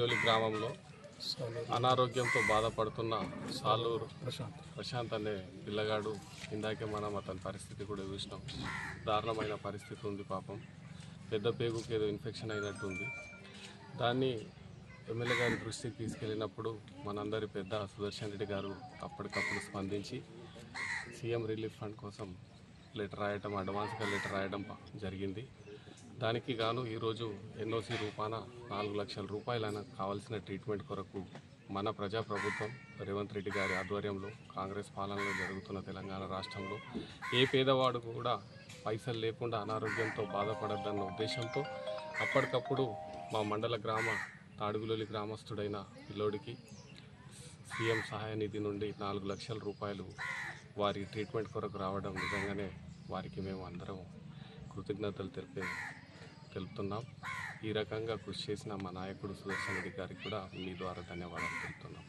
తాడుగులోలి గ్రామంలో అనారోగ్యంతో బాధపడుతున్న సాలూరు ప్రశాంత్ అనే పిల్లగాడు ఇందాకే మనం అతని పరిస్థితి కూడా చూసినాం. దారుణమైన పరిస్థితి ఉంది. పాపం పెద్ద పేగుకి ఏదో ఇన్ఫెక్షన్ అయినట్టుంది. దాన్ని ఎమ్మెల్యే గారి దృష్టికి తీసుకెళ్ళినప్పుడు మనందరి పెద్ద సుదర్శన్ రెడ్డి గారు అప్పటికప్పుడు స్పందించి సీఎం రిలీఫ్ ఫండ్ కోసం లెటర్ రాయటం, అడ్వాన్స్గా లెటర్ రాయడం జరిగింది. దానికి గాను ఈరోజు ఎన్ఓసి రూపాన 4 లక్షల రూపాయలైన కావాల్సిన ట్రీట్మెంట్ కొరకు మన ప్రజాప్రభుత్వం రేవంత్ రెడ్డి గారి ఆధ్వర్యంలో కాంగ్రెస్ పాలనలో జరుగుతున్న తెలంగాణ రాష్ట్రంలో ఏ పేదవాడు కూడా పైసలు లేకుండా అనారోగ్యంతో బాధపడద్దన్న ఉద్దేశంతో అప్పటికప్పుడు మా మండల తాడుగులోలి గ్రామస్తుడైన పిల్లోడికి సీఎం సహాయ నిధి నుండి 4 లక్షల రూపాయలు వారి ట్రీట్మెంట్ కొరకు రావడం నిజంగానే వారికి మేము అందరం కృతజ్ఞతలు తెలుపుతున్నాం. ఈ రకంగా కృషి చేసిన మా నాయకుడు సుదర్శన్ రెడ్డి గారికి కూడా మీ ద్వారా ధన్యవాదాలు తెలుపుతున్నాం.